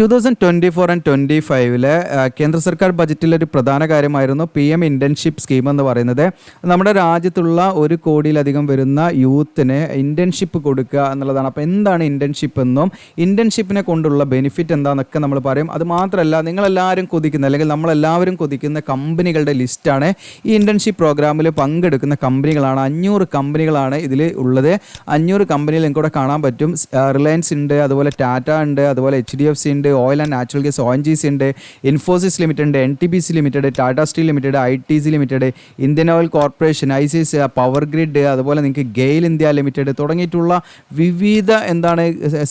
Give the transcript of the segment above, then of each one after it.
2024 and 25 കേന്ദ്ര സർക്കാർ ബജറ്റിലൊരു പ്രധാന കാര്യമായിരുന്നു PM ഇൻറ്റേൺഷിപ്പ് സ്കീം എന്ന് പറയുന്നത്. നമ്മുടെ രാജ്യത്തുള്ള 1 കോടിയിലധികം വരുന്ന യൂത്തിന് ഇൻറ്റേൺഷിപ്പ് കൊടുക്കുക എന്നുള്ളതാണ്. അപ്പോൾ എന്താണ് ഇൻറ്റേൺഷിപ്പ് എന്നും ഇൻറ്റേൺഷിപ്പിനെ കൊണ്ടുള്ള ബെനിഫിറ്റ് എന്താണെന്നൊക്കെ നമ്മൾ പറയും. അത് മാത്രമല്ല, നിങ്ങളെല്ലാവരും കൊതിക്കുന്ന അല്ലെങ്കിൽ നമ്മളെല്ലാവരും കൊതിക്കുന്ന കമ്പനികളുടെ ലിസ്റ്റാണ് ഈ ഇൻറ്റേൺഷിപ്പ് പ്രോഗ്രാമിൽ പങ്കെടുക്കുന്ന കമ്പനികളാണ്. 500 കമ്പനികളാണ് ഇതിൽ ഉള്ളത്. 500 കമ്പനികൾ നിങ്ങൾക്കിവിടെ കാണാൻ പറ്റും. റിലയൻസ് ഉണ്ട്, അതുപോലെ ടാറ്റ ഉണ്ട്, അതുപോലെ HDFC ഉണ്ട്, oil and natural gas ONGC ഉണ്ട്, ഇൻഫോസിസ് ലിമിറ്റഡ് ഉണ്ട്, NTPC limited, Tata steel limited, ITC limited, Indian oil corporation, ICC, power grid, അതുപോലെ നിങ്ങൾക്ക് ഗെയിൽ ഇന്ത്യ ലിമിറ്റഡ് തുടങ്ങിയിട്ടുള്ള വിവിധ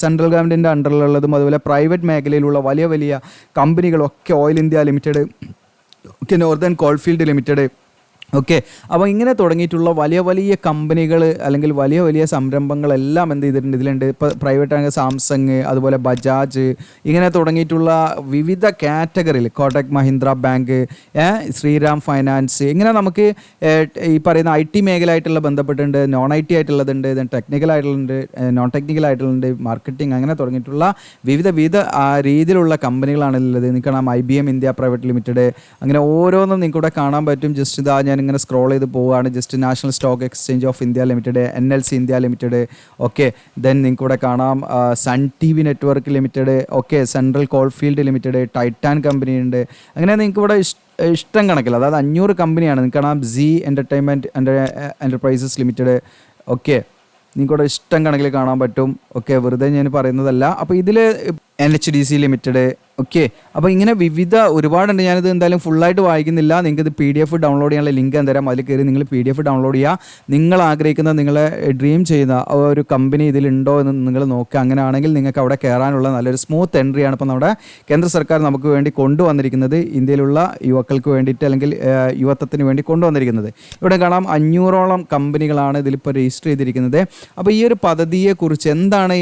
സെൻട്രൽ ഗവൺമെൻറ്റിൻ്റെ അണ്ടറിലുള്ളതും അതുപോലെ പ്രൈവറ്റ് മേഖലയിലുള്ള വലിയ വലിയ കമ്പനികളൊക്കെ ഓയിൽ ഇന്ത്യ ലിമിറ്റഡ്, ഒക്കെ നോർത്തേൺ കോൾഫീൽഡ് ലിമിറ്റഡ്, ഓക്കെ. അപ്പോൾ ഇങ്ങനെ തുടങ്ങിയിട്ടുള്ള വലിയ വലിയ കമ്പനികൾ അല്ലെങ്കിൽ വലിയ വലിയ സംരംഭങ്ങളെല്ലാം എന്ത് ചെയ്തിട്ടുണ്ട് ഇതിലുണ്ട്. ഇപ്പോൾ പ്രൈവറ്റ് ആണെങ്കിൽ സാംസങ്, അതുപോലെ ബജാജ്, ഇങ്ങനെ തുടങ്ങിയിട്ടുള്ള വിവിധ കാറ്റഗറിയിൽ കോട്ടക് മഹീന്ദ്ര ബാങ്ക്, ശ്രീറാം ഫൈനാൻസ്, ഇങ്ങനെ നമുക്ക് ഈ പറയുന്ന IT മേഖലയായിട്ടുള്ള ബന്ധപ്പെട്ടുണ്ട്, നോൺ IT ആയിട്ടുള്ളതുണ്ട്, ടെക്നിക്കൽ ആയിട്ടുള്ളത്, നോൺ ടെക്നിക്കൽ ആയിട്ടുള്ളത്, മാർക്കറ്റിംഗ്, അങ്ങനെ തുടങ്ങിയിട്ടുള്ള വിവിധ രീതിയിലുള്ള കമ്പനികളാണ് ഉള്ളത്. നിങ്ങൾക്ക് കാണാം IBM ഇന്ത്യ പ്രൈവറ്റ് ലിമിറ്റഡ്, അങ്ങനെ ഓരോന്നും നിങ്ങൾക്ക് ഇവിടെ കാണാൻ പറ്റും. ജസ്റ്റ് ഇതാ ഞാൻ ഇങ്ങനെ സ്ക്രോൾ ചെയ്ത് പോവുകയാണ്. Just national stock exchange of India limited, NLC India limited, okay. Then നിങ്ങൾക്ക് ഇവിടെ കാണാം Sun TV network limited, okay, central coalfield limited, Titan company ഉണ്ട്. അങ്ങനെ നിങ്ങൾക്ക് ഇവിടെ ഇഷ്ടം കണക്കില്ല, അതായത് 500 കമ്പനിയാണ്. നിങ്ങൾക്ക് കാണാം Zee entertainment enterprises limited, okay. നിങ്ങൾക്കിവിടെ ഇഷ്ടം കണക്കിൽ കാണാൻ പറ്റും, ഓക്കെ. വെറുതെ ഞാൻ പറയുന്നതല്ല. അപ്പോൾ ഇതിൽ NHDC ലിമിറ്റഡ്, ഓക്കെ. അപ്പോൾ ഇങ്ങനെ വിവിധ ഒരുപാടുണ്ട്. ഞാനിത് എന്തായാലും ഫുള്ളായിട്ട് വായിക്കുന്നില്ല. നിങ്ങൾക്കിത് PDF ഡൗൺലോഡ് ചെയ്യാനുള്ള ലിങ്ക് തരാം. അതിൽ കയറി നിങ്ങൾ PDF ഡൗൺലോഡ് ചെയ്യുക. നിങ്ങൾ ആഗ്രഹിക്കുന്ന, നിങ്ങളെ ഡ്രീം ചെയ്യുന്ന ഒരു കമ്പനി ഇതിലുണ്ടോ എന്ന് നിങ്ങൾ നോക്കുക. അങ്ങനെയാണെങ്കിൽ നിങ്ങൾക്ക് അവിടെ കയറാനുള്ള നല്ലൊരു സ്മൂത്ത് എൻട്രിയാണ് ഇപ്പോൾ നമ്മുടെ കേന്ദ്ര സർക്കാർ നമുക്ക് വേണ്ടി കൊണ്ടുവന്നിരിക്കുന്നത്, ഇന്ത്യയിലുള്ള യുവാക്കൾക്ക് വേണ്ടിയിട്ട് അല്ലെങ്കിൽ യുവത്വത്തിന് വേണ്ടി കൊണ്ടുവന്നിരിക്കുന്നത്. ഇവിടെ കാണാം 500ഓളം കമ്പനികളാണ് ഇതിലിപ്പോൾ രജിസ്റ്റർ ചെയ്തിരിക്കുന്നത്. അപ്പോൾ ഈ ഒരു പദ്ധതിയെക്കുറിച്ച് എന്താണ്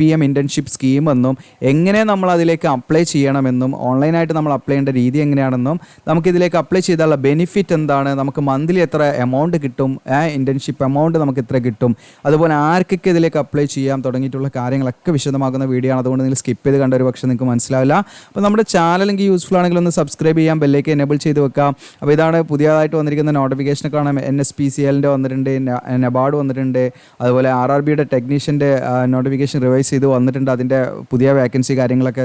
PM ഇൻറ്റേൺഷിപ്പ് സ്കീം എന്നും എങ്ങനെ നമ്മൾ അതിലേക്ക് അപ്ലൈ ചെയ്യണമെന്നും ഓൺലൈനായിട്ട് നമ്മൾ അപ്ലൈ ചെയ്യേണ്ട രീതി എങ്ങനെയാണെന്നും നമുക്കിതിലേക്ക് അപ്ലൈ ചെയ്താലുള്ള ബെനിഫിറ്റ് എന്താണ്, നമുക്ക് മന്ത്ലി എത്ര എമൗണ്ട് കിട്ടും, ഇൻറ്റേൺഷിപ്പ് എമൗണ്ട് നമുക്ക് എത്ര കിട്ടും, അതുപോലെ ആർക്കൊക്കെ ഇതിലേക്ക് അപ്ലൈ ചെയ്യാം തുടങ്ങിയിട്ടുള്ള കാര്യങ്ങളൊക്കെ വിശദമാക്കുന്ന വീഡിയോ ആണ്. അതുകൊണ്ട് നിങ്ങൾ സ്കിപ്പ് ചെയ്ത് കണ്ട ഒരു പക്ഷേ നിങ്ങൾക്ക് മനസ്സിലാവില്ല. അപ്പോൾ നമ്മുടെ ചാനൽ എനിക്ക് യൂസ്ഫുൾ ആണെങ്കിൽ ഒന്ന് സബ്സ്ക്രൈബ് ചെയ്യാം, ബെല്ലേക്ക് എനേബിൾ ചെയ്ത് വെക്കാം. അപ്പോൾ ഇതാണ് പുതിയതായിട്ട് വന്നിരിക്കുന്ന നോട്ടിഫിക്കേഷൻ കാണാം. NSPCLൻ്റെ വന്നിട്ടുണ്ട്, NABARD വന്നിട്ടുണ്ട്, അതുപോലെ RRBയുടെ ടെക്നീഷ്യൻ്റെ നോട്ടിഫിക്കേഷൻ റിവൈസ് ചെയ്ത് വന്നിട്ടുണ്ട്. അതിൻ്റെ പുതിയ വേക്കൻസി കാര്യങ്ങളൊക്കെ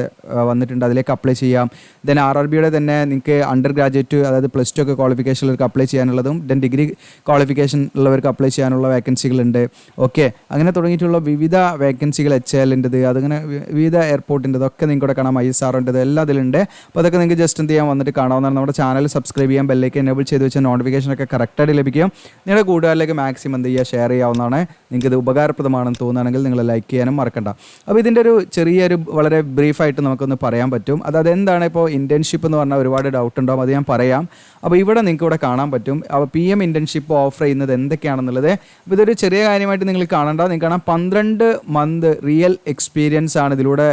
വന്നിട്ടുണ്ട്, അതിലേക്ക് അപ്ലൈ ചെയ്യാം. ദെൻ RRBയുടെ തന്നെ നിങ്ങൾക്ക് അണ്ടർ ഗ്രാജുവേറ്റ്, അതായത് +2 ഒക്കെ ക്വാളിഫിക്കേഷനിലേക്ക് അപ്ലൈ ചെയ്യാനുള്ളതും ദെൻ ഡിഗ്രി ക്വാളിഫിക്കേഷൻ ഉള്ളവർക്ക് അപ്ലൈ ചെയ്യാനുള്ള വേക്കൻസികളുണ്ട്, ഓക്കെ. അങ്ങനെ തുടങ്ങിയിട്ടുള്ള വിവിധ വേക്കൻസികൾ HALൻ്റെത്, അതിങ്ങനെ വിവിധ എയർപോർട്ടിൻ്റെ ഇതൊക്കെ നിങ്ങൾക്ക് കാണാം, ISRൻ്റെത് എല്ലാം അതിലുണ്ട്. അപ്പോൾ അതൊക്കെ നിങ്ങൾക്ക് ജസ്റ്റ് എന്ത് ചെയ്യാൻ വന്നിട്ട് കാണാവുന്നതാണ്. നമ്മുടെ ചാനൽ സബ്സ്ക്രൈബ് ചെയ്യാം, ബെല്ലേക്ക് എനേബിൾ ചെയ്ത് വെച്ചാൽ നോട്ടിഫിക്കേഷനൊക്കെ കറക്റ്റായിട്ട് ലഭിക്കും. നിങ്ങളുടെ കൂട്ടുകാരിലേക്ക് മാക്സിമം എന്ത് ചെയ്യുക, ഷെയർ ചെയ്യാവുന്നതാണ്. നിങ്ങൾക്ക് ഇത് ഉപകാരപ്രദമാണെന്ന് തോന്നുകയാണെങ്കിൽ നിങ്ങൾ ലൈക്ക് ചെയ്യാനും മറക്കണ്ട. അപ്പോൾ ഇതിൻ്റെ ഒരു ചെറിയൊരു വളരെ ബ്രീഫായിട്ട് നമുക്കൊന്ന് പറയാൻ പറ്റും. അതായത് എന്താണ് ഇപ്പോൾ ഇൻറ്റേൺഷിപ്പ് എന്ന് പറഞ്ഞാൽ ഒരുപാട് ഡൗട്ട് ഉണ്ടാവും, അത് ഞാൻ പറയാം. അപ്പോൾ ഇവിടെ നിങ്ങൾക്ക് ഇവിടെ കാണാൻ പറ്റും. അപ്പോൾ PM ഇൻറ്റേൺഷിപ്പ് ഓഫർ ചെയ്യുന്നത് എന്തൊക്കെയാണെന്നുള്ളത്. അപ്പോൾ ഇതൊരു ചെറിയ കാര്യമായിട്ട് നിങ്ങൾ കാണണ്ട. നിങ്ങൾക്ക് കാണാം 12 മന്ത് റിയൽ എക്സ്പീരിയൻസ് ആണ് ഇതിലൂടെ.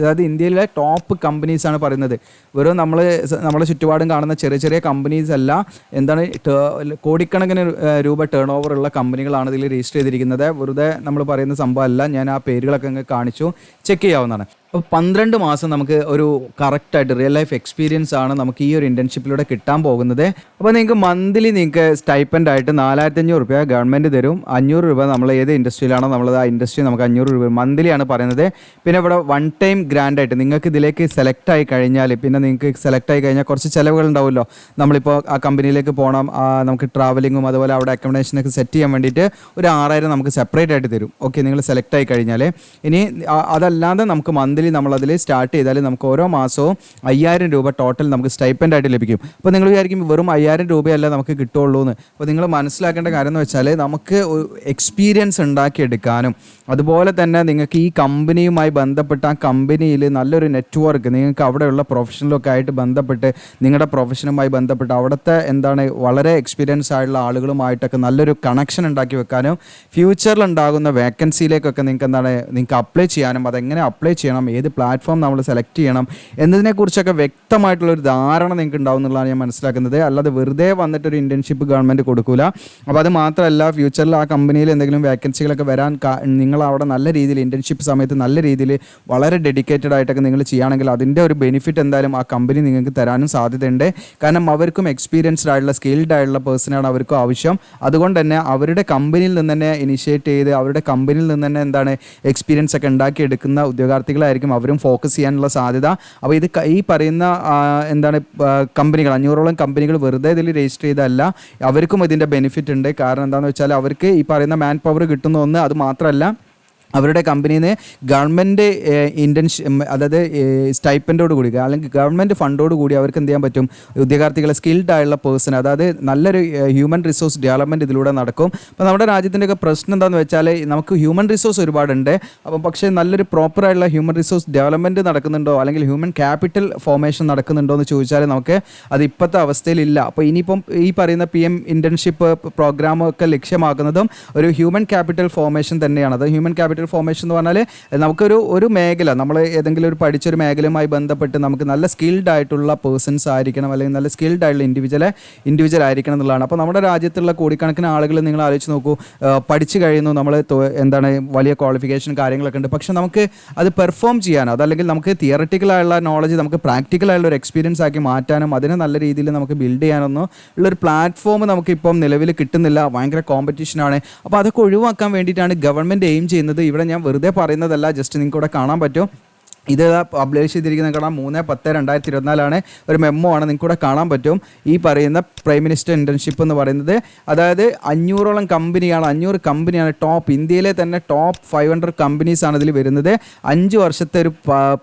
അതായത് ഇന്ത്യയിലെ ടോപ്പ് കമ്പനീസാണ് പറയുന്നത്. വെറും നമ്മുടെ ചുറ്റുപാടും കാണുന്ന ചെറിയ ചെറിയ കമ്പനീസ് അല്ല, കോടിക്കണക്കിന് രൂപ ടേൺ ഓവർ ഉള്ള കമ്പനികളാണ് ഇതിൽ രജിസ്റ്റർ ചെയ്തിരിക്കുന്നത്. വെറുതെ നമ്മൾ പറയുന്ന സംഭവമല്ല. ഞാൻ ആ പേരുകളൊക്കെ അങ്ങ് കാണിച്ചു, ചെക്ക് ചെയ്യാവുന്നതാണ്. അപ്പോൾ 12 മാസം നമുക്ക് ഒരു കറക്റ്റായിട്ട് റിയൽ ലൈഫ് എക്സ്പീരിയൻസ് ആണ് നമുക്ക് ഈ ഒരു ഇൻറ്റേൺഷിപ്പിലൂടെ കിട്ടാൻ പോകുന്നത്. അപ്പോൾ നിങ്ങൾക്ക് മന്ത്ലി നിങ്ങൾക്ക് സ്റ്റൈപ്പൻഡ് ആയിട്ട് 4500 രൂപ ഗവൺമെൻറ് തരും. 500 രൂപ നമ്മൾ ഏത് ഇൻഡസ്ട്രിയിലാണോ നമ്മളത് ആ ഇൻഡസ്ട്രി നമുക്ക് 500 രൂപ മന്ത്ലിയാണ് പറയുന്നത്. പിന്നെ ഇവിടെ 1 ടൈം ഗ്രാൻഡ് ആയിട്ട് നിങ്ങൾക്ക് ഇതിലേക്ക് സെലക്ട് ആയി കഴിഞ്ഞാൽ, പിന്നെ നിങ്ങൾക്ക് സെലക്ട് ആയി കഴിഞ്ഞാൽ കുറച്ച് ചിലവുകൾ ഉണ്ടാവുമല്ലോ. നമ്മളിപ്പോൾ ആ കമ്പനിയിലേക്ക് പോകണം, നമുക്ക് ട്രാവലിങ്ങും അതുപോലെ അവിടെ അക്കോമഡേഷനൊക്കെ സെറ്റ് ചെയ്യാൻ വേണ്ടിയിട്ട് ഒരു 6000 നമുക്ക് സെപ്പറേറ്റ് ആയിട്ട് തരും, ഓക്കെ. നിങ്ങൾ സെലക്ട് ആയി കഴിഞ്ഞാൽ ഇനി അതല്ലാതെ നമുക്ക് മന്ത്ലി നമ്മളതിൽ സ്റ്റാർട്ട് ചെയ്താൽ നമുക്ക് ഓരോ മാസവും 5000 രൂപ ടോട്ടൽ നമുക്ക് സ്റ്റൈപ്പൻഡ് ആയിട്ട് ലഭിക്കും. അപ്പോൾ നിങ്ങൾ വിചാരിക്കും വെറും 5000 രൂപയല്ല നമുക്ക് കിട്ടുള്ളൂ എന്ന്. അപ്പോൾ നിങ്ങൾ മനസ്സിലാക്കേണ്ട കാര്യം എന്ന് വെച്ചാൽ നമുക്ക് എക്സ്പീരിയൻസ് ഉണ്ടാക്കിയെടുക്കാനും അതുപോലെ തന്നെ നിങ്ങൾക്ക് ഈ കമ്പനിയുമായി ബന്ധപ്പെട്ട ആ കമ്പനിയിൽ നല്ലൊരു നെറ്റ്വർക്ക്, നിങ്ങൾക്ക് അവിടെയുള്ള പ്രൊഫഷണലൊക്കെ ആയിട്ട് ബന്ധപ്പെട്ട് നിങ്ങളുടെ പ്രൊഫഷനുമായി ബന്ധപ്പെട്ട് അവിടുത്തെ വളരെ എക്സ്പീരിയൻസ് ആയിട്ടുള്ള ആളുകളുമായിട്ടൊക്കെ നല്ലൊരു കണക്ഷൻ ഉണ്ടാക്കി വെക്കാനും ഫ്യൂച്ചറിൽ ഉണ്ടാകുന്ന വേക്കൻസിയിലേക്കൊക്കെ നിങ്ങൾക്ക് അപ്ലൈ ചെയ്യാനും അതെങ്ങനെ അപ്ലൈ ചെയ്യണം ഏത് പ്ലാറ്റ്ഫോം നമ്മൾ സെലക്ട് ചെയ്യണം എന്നതിനെക്കുറിച്ചൊക്കെ വ്യക്തമായിട്ടുള്ളൊരു ധാരണ നിങ്ങൾക്ക് ഉണ്ടാവും എന്നുള്ളതാണ് ഞാൻ മനസ്സിലാക്കുന്നത്. അല്ലാതെ വെറുതെ വന്നിട്ടൊരു ഇൻറ്റേൺഷിപ്പ് ഗവൺമെൻറ് കൊടുക്കില്ല. അപ്പോൾ അത് മാത്രമല്ല, ഫ്യൂച്ചറിൽ ആ കമ്പനിയിൽ എന്തെങ്കിലും വേക്കൻസികളൊക്കെ വരാൻ നിങ്ങൾ അവിടെ നല്ല രീതിയിൽ ഇൻറ്റേൺഷിപ്പ് സമയത്ത് നല്ല രീതിയിൽ വളരെ ഡെഡിക്കേറ്റഡ് ആയിട്ടൊക്കെ നിങ്ങൾ ചെയ്യുകയാണെങ്കിൽ അതിൻ്റെ ഒരു ബെനിഫിറ്റ് എന്തായാലും ആ കമ്പനി നിങ്ങൾക്ക് തരാനും സാധ്യതയുണ്ട്. കാരണം അവർക്കും എക്സ്പീരിയൻസ്ഡ് ആയിട്ടുള്ള സ്കിൽഡ് ആയിട്ടുള്ള പേഴ്സണാണ് അവർക്കും ആവശ്യം. അതുകൊണ്ട് തന്നെ അവരുടെ കമ്പനിയിൽ നിന്ന് തന്നെ ഇനിഷ്യേറ്റ് ചെയ്ത് അവരുടെ കമ്പനിയിൽ നിന്ന് തന്നെ എന്താണ് എക്സ്പീരിയൻസ് ഒക്കെ ഉണ്ടാക്കിയെടുക്കുന്ന ഉദ്യോഗാർത്ഥികളായിരിക്കും അവരും ഫോക്കസ് ചെയ്യാനുള്ള സാധ്യത. അപ്പോൾ ഇത് ഈ പറയുന്ന എന്താണ് കമ്പനികൾ 500ഓളം കമ്പനികൾ വെറുതെ ഇതിൽ രജിസ്റ്റർ ചെയ്തതല്ല, അവർക്കും ഇതിൻ്റെ ബെനിഫിറ്റ് ഉണ്ട്. കാരണം എന്താണെന്ന് വെച്ചാൽ അവർക്ക് ഈ പറയുന്ന മാൻ പവർ കിട്ടുന്ന ഒന്ന്, അത് മാത്രമല്ല അവരുടെ കമ്പനിയിൽ നിന്ന് ഗവൺമെൻറ് അതായത് സ്റ്റൈപ്പൻഡോട് കൂടി അല്ലെങ്കിൽ ഗവൺമെൻറ് ഫണ്ടോട് കൂടി അവർക്ക് എന്ത് ചെയ്യാൻ പറ്റും, ഉദ്യോഗാർത്ഥികളെ സ്കിൽഡ് ആയുള്ള പേഴ്സൺ, അതായത് നല്ലൊരു ഹ്യൂമൻ റിസോഴ്സ് ഡെവലപ്മെൻറ്റ് ഇതിലൂടെ നടക്കും. അപ്പോൾ നമ്മുടെ രാജ്യത്തിൻ്റെയൊക്കെ പ്രശ്നം എന്താണെന്ന് വെച്ചാൽ നമുക്ക് ഹ്യൂമൻ റിസോഴ്സ് ഒരുപാടുണ്ട്. അപ്പം പക്ഷേ നല്ലൊരു പ്രോപ്പറായിട്ടുള്ള ഹ്യൂമൻ റിസോഴ്സ് ഡെവലപ്മെൻറ്റ് നടക്കുന്നുണ്ടോ അല്ലെങ്കിൽ ഹ്യൂമൻ ക്യാപിറ്റൽ ഫോർമേഷൻ നടക്കുന്നുണ്ടോ എന്ന് ചോദിച്ചാൽ നമുക്ക് അത് ഇപ്പോഴത്തെ അവസ്ഥയിലില്ല. അപ്പോൾ ഇനിയിപ്പം ഈ പറയുന്ന PM ഇൻറ്റേൺഷിപ്പ് പ്രോഗ്രാമൊക്കെ ലക്ഷ്യമാക്കുന്നതും ഒരു ഹ്യൂമൻ ക്യാപിറ്റൽ ഫോർമേഷൻ തന്നെയാണ്. അത് ഹ്യൂമൻ ക്യാപിറ്റൽ ഫോർമേഷൻ എന്ന് പറഞ്ഞാൽ നമുക്കൊരു മേഖല, നമ്മൾ ഏതെങ്കിലും ഒരു പഠിച്ചൊരു മേഖലയുമായി ബന്ധപ്പെട്ട് നമുക്ക് നല്ല സ്കിൽഡ് ആയിട്ടുള്ള പേഴ്സൺസ് ആയിരിക്കണം, അല്ലെങ്കിൽ നല്ല സ്കിൽഡ് ആയിട്ടുള്ള ഇൻഡിവിജ്വൽ ആയിരിക്കണം എന്നുള്ളതാണ്. അപ്പോൾ നമ്മുടെ രാജ്യത്തുള്ള കോടിക്കണക്കിന് ആളുകൾ നിങ്ങൾ ആലോചിച്ച് നോക്കൂ, പഠിച്ചു കഴിയുന്നു, നമ്മൾ എന്താണ് വലിയ ക്വാളിഫിക്കേഷൻ കാര്യങ്ങളൊക്കെ ഉണ്ട്, പക്ഷെ നമുക്ക് അത് പെർഫോം ചെയ്യാനോ അതല്ലെങ്കിൽ നമുക്ക് തിയററ്റിക്കലായുള്ള നോളജ് നമുക്ക് പ്രാക്ടിക്കലായുള്ള ഒരു എക്സ്പീരിയൻസ് ആക്കി മാറ്റാനും അതിനെ നല്ല രീതിയിൽ നമുക്ക് ബിൽഡ് ചെയ്യാനൊന്നും ഉള്ളൊരു പ്ലാറ്റ്ഫോം നമുക്കിപ്പം നിലവിൽ കിട്ടുന്നില്ല. ഭയങ്കര കോമ്പറ്റീഷനാണ്. അപ്പോൾ അതൊക്കെ ഒഴിവാക്കാൻ വേണ്ടിയിട്ടാണ് ഗവൺമെൻറ് എയിം ചെയ്യുന്നത്. ഇവിടെ ഞാൻ വെറുതെ പറയുന്നതല്ല, ജസ്റ്റ് നിങ്ങൾക്ക് ഇവിടെ കാണാൻ പറ്റും. ഇത് പബ്ലിഷ് ചെയ്തിരിക്കുന്നത് കാണാം 3/10/2024 ഒരു മെമ്മോ ആണ്, നിങ്ങൾക്ക് കൂടെ കാണാൻ പറ്റും. ഈ പറയുന്ന പ്രൈം മിനിസ്റ്റർ ഇൻറ്റേൺഷിപ്പ് എന്ന് പറയുന്നത് അതായത് 500ഓളം കമ്പനിയാണ്, 500 കമ്പനിയാണ് ടോപ്പ്, ഇന്ത്യയിലെ തന്നെ ടോപ്പ് 500 കമ്പനീസാണ് ഇതിൽ വരുന്നത്. 5 വർഷത്തെ ഒരു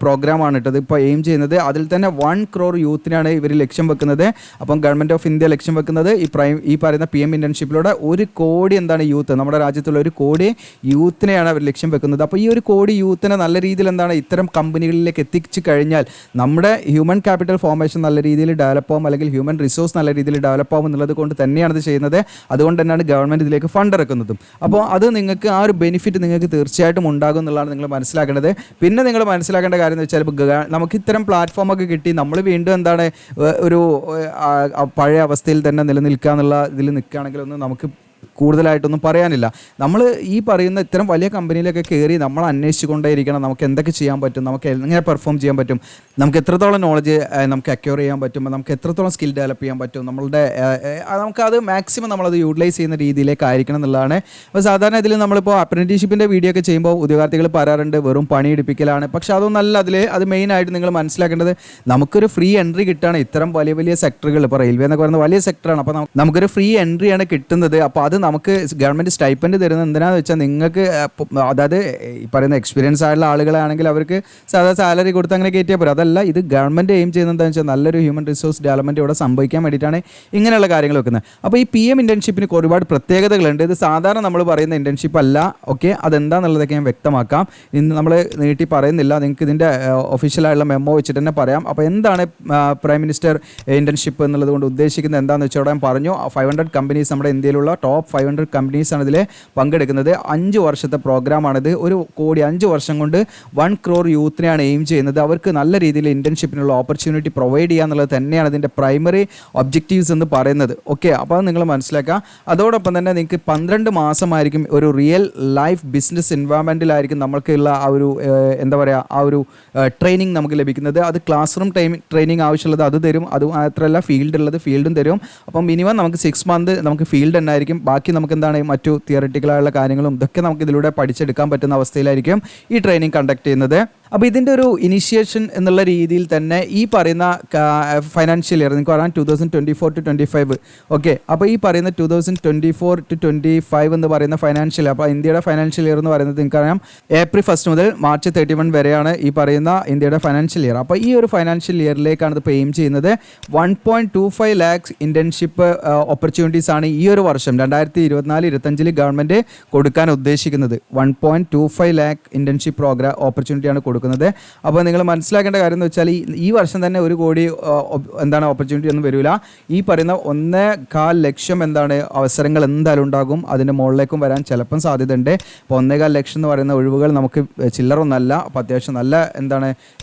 പ്രോഗ്രാമാണ് ഇട്ടത് ഇപ്പോൾ എയിം ചെയ്യുന്നത്. അതിൽ തന്നെ 1 crore യൂത്തിനാണ് ഇവർ ലക്ഷ്യം വെക്കുന്നത്. അപ്പം ഗവൺമെൻറ് ഓഫ് ഇന്ത്യ ലക്ഷ്യം വെക്കുന്നത് ഈ പറയുന്ന PM ഇൻറ്റേൺഷിപ്പിലൂടെ 1 കോടി എന്താണ് യൂത്ത്, നമ്മുടെ രാജ്യത്തുള്ള 1 കോടി യൂത്തിനെയാണ് അവർ ലക്ഷ്യം വെക്കുന്നത്. അപ്പോൾ ഈ 1 കോടി യൂത്തിനെ നല്ല രീതിയിൽ എന്താണ് ഇത്തരം കമ്പനികളിലേക്ക് എത്തിച്ചു കഴിഞ്ഞാൽ നമ്മുടെ ഹ്യൂമൻ ക്യാപിറ്റൽ ഫോർമേഷൻ നല്ല രീതിയിൽ ഡെവലപ്പ് ആവും, അല്ലെങ്കിൽ ഹ്യൂമൻ റിസോഴ്സ് നല്ല രീതിയിൽ ഡെവലപ്പ് ആവും എന്നുള്ളത് കൊണ്ട് തന്നെയാണ് ഇത് ചെയ്യുന്നത്. അതുകൊണ്ട് തന്നെയാണ് ഗവൺമെൻറ് ഇതിലേക്ക് ഫണ്ട് ഇറക്കുന്നതും. അപ്പോൾ അത് നിങ്ങൾക്ക് ആ ഒരു ബെനിഫിറ്റ് നിങ്ങൾക്ക് തീർച്ചയായിട്ടും ഉണ്ടാകും എന്നുള്ളതാണ് നിങ്ങൾ മനസ്സിലാക്കേണ്ടത്. പിന്നെ നിങ്ങൾ മനസ്സിലാക്കേണ്ട കാര്യം എന്ന് വെച്ചാൽ നമുക്ക് ഇത്തരം പ്ലാറ്റ്ഫോമൊക്കെ കിട്ടി നമ്മൾ വീണ്ടും എന്താണ് ഒരു പഴയ അവസ്ഥയിൽ തന്നെ നിലനിൽക്കുക എന്നുള്ള ഇതിൽ നിൽക്കുകയാണെങ്കിലൊന്നും നമുക്ക് കൂടുതലായിട്ടൊന്നും പറയാനില്ല. നമ്മൾ ഈ പറയുന്ന ഇത്തരം വലിയ കമ്പനിയിലൊക്കെ കയറി നമ്മൾ അന്വേഷിച്ചു കൊണ്ടേയിരിക്കണം. നമുക്ക് എന്തൊക്കെ ചെയ്യാൻ പറ്റും, നമുക്ക് എങ്ങനെ പെർഫോം ചെയ്യാൻ പറ്റും, നമുക്ക് എത്രത്തോളം നോളജ് നമുക്ക് അക്വയർ ചെയ്യാൻ പറ്റും, നമുക്ക് എത്രത്തോളം സ്കിൽ ഡെവലപ്പ് ചെയ്യാൻ പറ്റും, നമുക്കത് മാക്സിമം നമ്മളത് യൂട്ടിലൈസ് ചെയ്യുന്ന രീതിയിലേക്ക് ആയിരിക്കണം എന്നുള്ളതാണ്. അപ്പോൾ സാധാരണ ഇതിൽ നമ്മളിപ്പോൾ അപ്രന്റീഷിപ്പിൻ്റെ വീഡിയോ ഒക്കെ ചെയ്യുമ്പോൾ ഉദ്യോഗാർത്ഥികൾ പറയാറുണ്ട് വെറും പണിയെടുപ്പിക്കലാണ്. പക്ഷേ അതൊന്നല്ല. അത് മെയിനായിട്ട് നിങ്ങൾ മനസ്സിലാക്കേണ്ടത് നമുക്കൊരു ഫ്രീ എൻട്രി കിട്ടുകയാണ് ഇത്തരം വലിയ വലിയ സെക്ടറുകൾ. ഇപ്പോൾ റെയിൽവേ എന്നൊക്കെ പറയുന്ന വലിയ സെക്ടറാണ്. അപ്പോൾ നമുക്കൊരു ഫ്രീ എൻട്രിയാണ് കിട്ടുന്നത്. അപ്പോൾ അത് നമുക്ക് ഗവൺമെൻറ് സ്റ്റൈപ്പൻഡ് തരുന്നത് എന്തിനാണെന്ന് വെച്ചാൽ നിങ്ങൾക്ക് അതായത് ഈ പറയുന്ന എക്സ്പീരിയൻസ് ആയിട്ടുള്ള ആളുകളാണെങ്കിൽ അവർക്ക് സാധാരണ സാലറി കൊടുത്ത് അങ്ങനെ കയറ്റിയാൽ പോലും. അതല്ല, ഇത് ഗവൺമെൻറ് എയിം ചെയ്യുന്നത് എന്താണെന്ന് വെച്ചാൽ നല്ലൊരു ഹ്യൂമൻ റിസോഴ്സ് ഡെവലപ്മെൻറ്റ് ഇവിടെ സംഭവിക്കാൻ വേണ്ടിയിട്ടാണ് ഇങ്ങനെയുള്ള കാര്യങ്ങൾ വെക്കുന്നത്. അപ്പോൾ ഈ PM ഇൻറ്റേൺഷിപ്പിന് ഒരുപാട് പ്രത്യേകതകളുണ്ട്. ഇത് സാധാരണ നമ്മൾ പറയുന്ന ഇൻറ്റേൺഷിപ്പ് അല്ല. ഓക്കെ, അതെന്താണെന്നുള്ളതൊക്കെ ഞാൻ വ്യക്തമാക്കാം. ഇന്ന് നമ്മൾ നീട്ടി പറയുന്നില്ല, നിങ്ങൾക്ക് ഇതിൻ്റെ ഒഫീഷ്യലായുള്ള മെമ്മോ വെച്ചിട്ട് തന്നെ പറയാം. അപ്പോൾ എന്താണ് പ്രൈം മിനിസ്റ്റർ ഇൻറ്റേൺഷിപ്പ് എന്നുള്ളത് കൊണ്ട് ഉദ്ദേശിക്കുന്നത് എന്താണെന്ന് വെച്ചാൽ ഞാൻ പറഞ്ഞു. 500 കമ്പനീസ് നമ്മുടെ ഇന്ത്യയിലുള്ള ടോപ്പ് 500 കമ്പനീസാണ് ഇതിൽ പങ്കെടുക്കുന്നത്. 5 വർഷത്തെ പ്രോഗ്രാമാണിത്. 1 കോടി 5 വർഷം കൊണ്ട് 1 crore യൂത്തിനെയാണ് എയിം ചെയ്യുന്നത്. അവർക്ക് നല്ല രീതിയിൽ ഇൻറ്റേൺഷിപ്പിനുള്ള ഓപ്പർച്യൂണിറ്റി പ്രൊവൈഡ് ചെയ്യുക എന്നുള്ളത് തന്നെയാണ് ഇതിൻ്റെ പ്രൈമറി ഒബ്ജക്റ്റീവ്സ് എന്ന് പറയുന്നത്. ഓക്കെ, അപ്പോൾ അത് നിങ്ങൾ മനസ്സിലാക്കുക. അതോടൊപ്പം തന്നെ നിങ്ങൾക്ക് 12 മാസമായിരിക്കും ഒരു റിയൽ ലൈഫ് ബിസിനസ് എൻവയറമെൻറ്റിലായിരിക്കും നമുക്കുള്ള ആ ഒരു എന്താ പറയുക ആ ഒരു ട്രെയിനിങ് നമുക്ക് ലഭിക്കുന്നത്. അത് ക്ലാസ് റൂം ട്രെയിനിങ് ആവശ്യമുള്ളത് അത് തരും. അത് മാത്രമല്ല ഫീൽഡും തരും. അപ്പം മിനിമം നമുക്ക് 6 months നമുക്ക് ഫീൽഡ് തന്നെ ആയിരിക്കും. ബാക്കി നമുക്ക് എന്താണ് മറ്റു തിയററ്റിക്കലായുള്ള കാര്യങ്ങളും ഇതൊക്കെ നമുക്ക് ഇതിലൂടെ പഠിച്ചെടുക്കാൻ പറ്റുന്ന അവസ്ഥയിലായിരിക്കും ഈ ട്രെയിനിങ് കണ്ടക്ട് ചെയ്യുന്നത്. അപ്പോൾ ഇതിൻ്റെ ഒരു ഇനിഷ്യേഷൻ എന്നുള്ള രീതിയിൽ തന്നെ ഈ പറയുന്ന ഫൈനാൻഷ്യൽ ഇയർ നിങ്ങൾക്ക് പറയാം 2024 to 25. ഓക്കെ, അപ്പോൾ ഈ പറയുന്ന 2024 to 25 എന്ന് പറയുന്ന ഫൈനാൻഷ്യൽ, അപ്പോൾ ഇന്ത്യയുടെ ഫൈനാൻഷ്യൽ ഇയർ എന്ന് പറയുന്നത് നിങ്ങൾക്കറിയാം April 1 മുതൽ March 31 വരെയാണ് ഈ പറയുന്ന ഇന്ത്യയുടെ ഫൈനാൻഷ്യൽ ഇയർ. അപ്പോൾ ഈ ഒരു ഫൈനാൻഷ്യൽ ഇയറിലേക്കാണ് ഇതിപ്പോൾ എയിം ചെയ്യുന്നത്. 1.25 lakhs ഇൻറ്റേൺഷിപ്പ് ഓപ്പർച്യൂണിറ്റീസ് ആണ് ഈ ഒരു വർഷം 2024-25 ഗവൺമെൻറ് കൊടുക്കാൻ ഉദ്ദേശിക്കുന്നത്. 1.25 lakh ഇൻറ്റേൺഷിപ്പ് ഓപ്പർച്യൂണിറ്റിയാണ് കൊടുക്കുന്നത്. കൊടുക്കുന്നത്. അപ്പോൾ നിങ്ങൾ മനസ്സിലാക്കേണ്ട കാര്യം എന്ന് വെച്ചാൽ ഈ വർഷം തന്നെ 1 കോടി ഓപ്പർച്യൂണിറ്റി ഒന്നും വരില്ല. ഈ പറയുന്ന 1.25 ലക്ഷം അവസരങ്ങൾ എന്തായാലും ഉണ്ടാകും. അതിൻ്റെ മുകളിലേക്കും വരാൻ ചിലപ്പം സാധ്യതയുണ്ട്. അപ്പോൾ 1.25 ലക്ഷം എന്ന് പറയുന്ന ഒഴിവുകൾ നമുക്ക് ചില്ലറൊന്നല്ല. അപ്പോൾ അത്യാവശ്യം നല്ല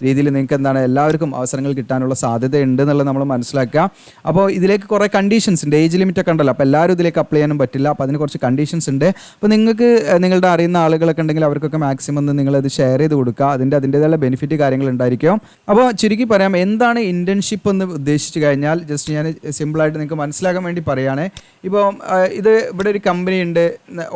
രീതിയിൽ നിങ്ങൾക്ക് എല്ലാവർക്കും അവസരങ്ങൾ കിട്ടാനുള്ള സാധ്യതയുണ്ട് എന്നുള്ളത് നമ്മൾ മനസ്സിലാക്കുക. അപ്പോൾ ഇതിലേക്ക് കുറേ കണ്ടീഷൻസ് ഉണ്ട്. ഏജ് ലിമിറ്റ് ഒക്കെ ഉണ്ടല്ലോ. അപ്പോൾ എല്ലാവരും ഇതിലേക്ക് അപ്ലൈ ചെയ്യാനും പറ്റില്ല. അപ്പോൾ അതിന് കുറച്ച് കണ്ടീഷൻസ് ഉണ്ട്. അപ്പോൾ നിങ്ങൾക്ക് നിങ്ങളുടെ അറിയുന്ന ആളുകളൊക്കെ ഉണ്ടെങ്കിൽ അവർക്കൊക്കെ മാക്സിമം നിങ്ങളത് ഷെയർ ചെയ്ത് കൊടുക്കുക. അതിൻ്റെതായ ബെനിഫിറ്റ് കാര്യങ്ങൾ ഉണ്ടായിരിക്കും. അപ്പോൾ ചുരുക്കി പറയാം, എന്താണ് ഇന്റേൺഷിപ്പ് എന്ന് ഉദ്ദേശിച്ച് കഴിഞ്ഞാൽ ജസ്റ്റ് ഞാൻ സിമ്പിളായിട്ട് നിങ്ങൾക്ക് മനസ്സിലാക്കാൻ വേണ്ടി പറയുകയാണ്. ഇപ്പോൾ ഇവിടെ ഒരു കമ്പനി ഉണ്ട്.